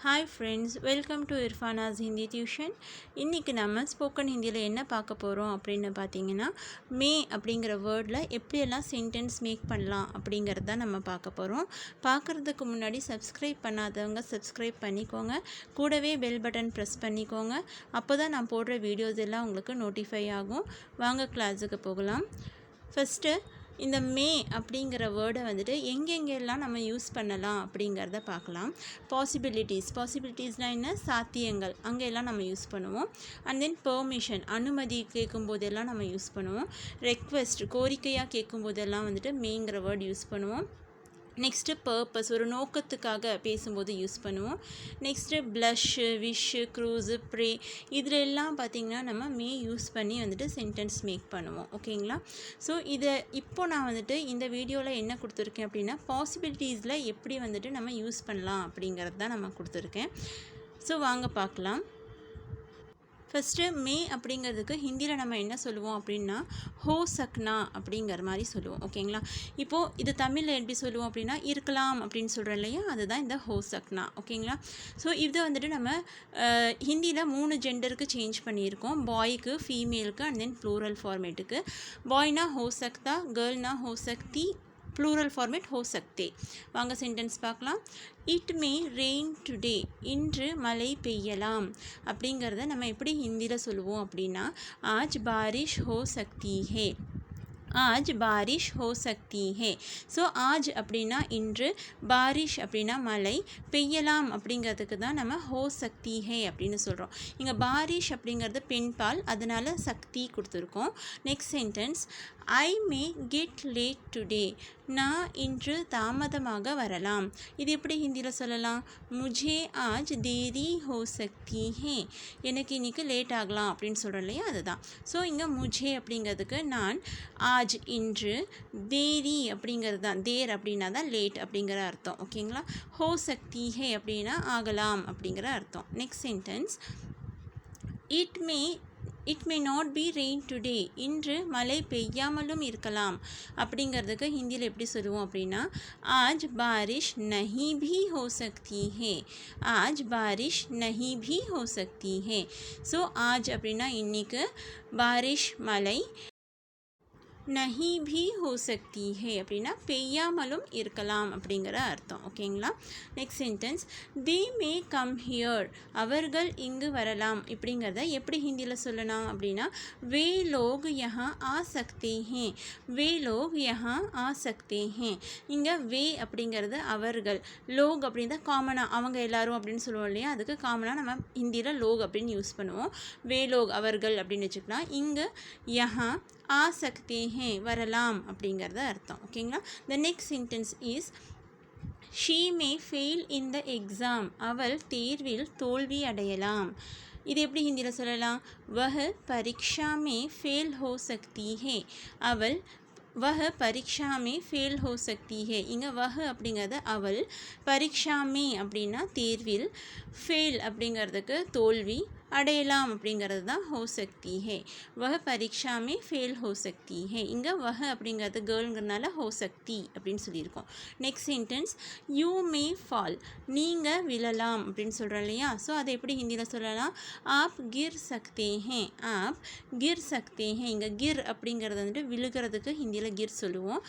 Hi friends, welcome to Irfana's Hindi tuition. இன்றைக்கி நம்ம spoken ஹிந்தியில் என்ன பார்க்க போகிறோம் அப்படின்னு பார்த்தீங்கன்னா, மே அப்படிங்கிற வேர்டில் எப்படியெல்லாம் சென்டென்ஸ் மேக் பண்ணலாம் அப்படிங்கிறது தான் நம்ம பார்க்க போகிறோம். பார்க்குறதுக்கு முன்னாடி சப்ஸ்கிரைப் பண்ணாதவங்க சப்ஸ்கிரைப் பண்ணிக்கோங்க. கூடவே பெல் பட்டன் ப்ரெஸ் பண்ணிக்கோங்க. அப்போ தான் நான் போடுற வீடியோஸ் எல்லாம் உங்களுக்கு நோட்டிஃபை ஆகும். வாங்க கிளாஸுக்கு போகலாம். ஃபஸ்ட்டு இந்த மே அப்படிங்கிற வேர்டை வந்துட்டு எங்கெங்கெல்லாம் நம்ம யூஸ் பண்ணலாம் அப்படிங்கிறத பார்க்கலாம். பாசிபிலிட்டிஸ்னால் என்ன? சாத்தியங்கள், அங்கெல்லாம் நம்ம யூஸ் பண்ணுவோம். அண்ட் தென் பெர்மிஷன், அனுமதி கேட்கும்போதெல்லாம் நம்ம யூஸ் பண்ணுவோம். ரெக்வெஸ்ட், கோரிக்கையாக கேட்கும்போதெல்லாம் வந்துட்டு மேங்கிற வேர்டு யூஸ் பண்ணுவோம். நெக்ஸ்ட்டு பர்பஸ், ஒரு நோக்கத்துக்காக பேசும்போது யூஸ் பண்ணுவோம். நெக்ஸ்ட்டு ப்ளஷ்ஷு, விஷ்ஷு, க்ரூஸு, ப்ரே, இதில் எல்லாம் பார்த்திங்கன்னா நம்ம மே யூஸ் பண்ணி வந்துட்டு சென்டென்ஸ் மேக் பண்ணுவோம். ஓகேங்களா? ஸோ இப்போ நான் வந்துட்டு இந்த வீடியோவில் என்ன கொடுத்துருக்கேன் அப்படின்னா, பாசிபிலிட்டிஸில் எப்படி வந்துட்டு நம்ம யூஸ் பண்ணலாம் அப்படிங்கிறது தான் நம்ம கொடுத்துருக்கேன். ஸோ வாங்க பார்க்கலாம். ஃபஸ்ட்டு மே அப்படிங்கிறதுக்கு ஹிந்தியில் நம்ம என்ன சொல்லுவோம் அப்படின்னா, ஹோ சக்னா அப்படிங்கிற மாதிரி சொல்லுவோம். ஓகேங்களா? இப்போது இது தமிழில் எப்படி சொல்லுவோம் அப்படின்னா, இருக்கலாம் அப்படின்னு சொல்கிறோம் இல்லையா, அதுதான் இந்த ஹோ சக்னா. ஓகேங்களா? ஸோ இதை வந்துட்டு நம்ம ஹிந்தியில் 3 ஜெண்டருக்கு சேஞ்ச் பண்ணியிருக்கோம். பாய்க்கு, ஃபீமேலுக்கு அண்ட் தென் ப்ளூரல் ஃபார்மேட்டுக்கு. பாய்னா ஹோ சக்தா, கேர்ள்னா ஹோ சக்தி, ப்ளூரல் ஃபார்மேட் ஹோ சக்தே. வாங்க சென்டென்ஸ் பார்க்கலாம். இட் மே ரெயின் டுடே, இன்று மழை பெய்யலாம் அப்படிங்கிறத நம்ம எப்படி ஹிந்தியில் சொல்லுவோம் அப்படின்னா, ஆஜ் பாரிஷ் ஹோ சக்தி ஹே, ஆஜ் பாரிஷ் ஹோ சக்தி ஹே. ஸோ ஆஜ் அப்படின்னா இன்று, பாரிஷ் அப்படின்னா மழை, பெய்யலாம் அப்படிங்கிறதுக்கு தான் நம்ம ஹோ சக்தி ஹே அப்படின்னு சொல்கிறோம். இங்கே பாரிஷ் அப்படிங்கிறது பெண்பால், அதனால் சக்தி கொடுத்துருக்கோம். நெக்ஸ்ட் சென்டென்ஸ், ஐ மே கெட் லேட் டுடே, நான் இன்று தாமதமாக வரலாம். இது எப்படி ஹிந்தியில் சொல்லலாம்? முஜே ஆஜ் தேரி ஹோ சக்தி ஹே, எனக்கு இன்றைக்கி லேட் ஆகலாம் அப்படின்னு சொல்கிறோம் இல்லையா, அதுதான். ஸோ இங்கே முஜே அப்படிங்கிறதுக்கு நான், ஆஜ் இன்று, தேரி அப்படிங்கிறது தான், தேர் அப்படின்னா தான் லேட் அப்படிங்கிற அர்த்தம். ஓகேங்களா? ஹோ சக்தி ஹே அப்படின்னா ஆகலாம் அப்படிங்கிற அர்த்தம். Next sentence, it may not be rain today, இன்று மழை பெய்யாமலும் இருக்கலாம் அப்படிங்கிறதுக்கு ஹிந்தியில் எப்படி சொல்லுவோம் அப்படின்னா, ஆஜ் பாரிஷ் நஹி பி ஹோ சக்தி ஹே, ஆஜ் பாரிஷ் நஹி பி ஹோ சக்தி ஹே. ஸோ ஆஜ் அப்படின்னா இன்னைக்கு, பாரிஷ் மழை, நஹி பி ஹோ சக்தி ஹே அப்படின்னா பெய்யாமலும் இருக்கலாம் அப்படிங்கிற அர்த்தம். ஓகேங்களா? Next sentence, they may come here, அவர்கள் இங்கு வரலாம் இப்படிங்கிறத எப்படி ஹிந்தியில் சொல்லலாம் அப்படின்னா, வே லோக் யஹா ஆ சக்தே ஹே, வே லோக் யஹா ஆ சக்தே ஹே. இங்கே வே அப்படிங்கிறது அவர்கள், லோக் அப்படின்னா காமனாக அவங்க எல்லாரும் அப்படின்னு சொல்லுவோம் இல்லையா, அதுக்கு காமனாக நம்ம ஹிந்தியில் லோக் அப்படின்னு யூஸ் பண்ணுவோம். வே லோக் அவர்கள் அப்படின்னு வச்சுக்கலாம். இங்கே யஹா ஆ சக்தே ஹே வரலாம் அப்படிங்கிறத அர்த்தம். ஓகேங்களா? The next sentence is, she May fail in the exam, அவள் தேர்வில் தோல்வி அடையலாம். இது எப்படி ஹிந்தியில் சொல்லலாம்? வஹ பரீக்ஷா மே ஃபெயில் ஹோ சக்தி ஹே, அவள் வஹ பரீக்ஷா மே ஃபெயில் ஹோ சக்தி ஹே. இங்கே வஹ அப்படிங்கிறது அவள், பரீக்ஷா மே அப்படின்னா தேர்வில், ஃபெயில் அப்படிங்கிறதுக்கு தோல்வி, அடையலாம் அப்படிங்கிறது தான் ஹோ சக்தி ஹே. வஹ பரீக்ஷா மே ஃபெயில் ஹோ சக்தி ஹே. இங்கே வஹ அப்படிங்கிறது கேர்ளுங்கிறதுனால ஹோ சக்தி அப்படின்னு சொல்லியிருக்கோம். Next sentence, you May fall, நீங்கள் விழலாம் அப்படின்னு சொல்கிறோம் இல்லையா, ஸோ அதை எப்படி ஹிந்தியில் சொல்லலாம்? ஆப் கிர் சக்தே ஹே, ஆப் கிர் சக்தே ஹே. இங்கே கிர் அப்படிங்கிறது வந்துட்டு விழுகிறதுக்கு ஹிந்தியில் கிர் சொல்லுவோம்.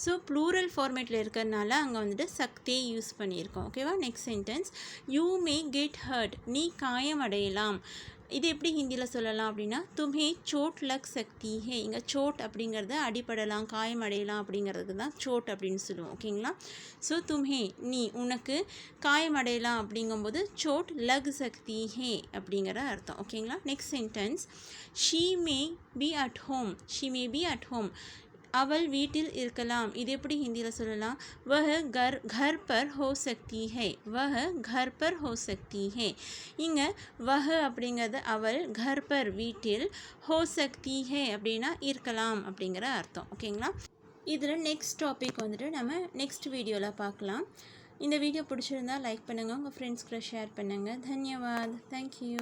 ஸோ ப்ளூரல் ஃபார்மேட்டில் இருக்கிறதுனால அங்கே வந்துட்டு சக்தே யூஸ் பண்ணியிருக்கோம். ஓகேவா? Next sentence, you may get hurt, நீ காயம் அடையலாம். இது எப்படி ஹிந்தியில் சொல்லலாம் அப்படின்னா, தும்ஹே சோட் லக் சக்தி ஹே. இங்கே சோட் அப்படிங்கிறது அடிப்படலாம், காயம் அடையலாம் அப்படிங்கிறதுக்கு தான் சோட் அப்படின்னு சொல்லுவோம். ஓகேங்களா? ஸோ தும்ஹே நீ, உனக்கு காயம் அடையலாம் அப்படிங்கும்போது சோட் லக் சக்தி ஹே அப்படிங்கிற அர்த்தம். ஓகேங்களா? Next sentence, she may be at home, she may be at home, அவள் வீட்டில் இருக்கலாம். இது எப்படி ஹிந்தியில் சொல்லலாம்? வஹ घर पर हो सकती है, वह घर पर हो सकती है. இங்கே வஹ அப்படிங்கிறது அவள், घर पर வீட்டில், हो सकती है அப்படின்னா இருக்கலாம் அப்படிங்கிற அர்த்தம். ஓகேங்களா? இதில் நெக்ஸ்ட் டாபிக் வந்துட்டு நம்ம நெக்ஸ்ட் வீடியோவில் பார்க்கலாம். இந்த வீடியோ பிடிச்சிருந்தா லைக் பண்ணுங்கள், உங்கள் ஃப்ரெண்ட்ஸ்க்கு ஷேர் பண்ணுங்கள். தன்யவாத். தேங்க்யூ.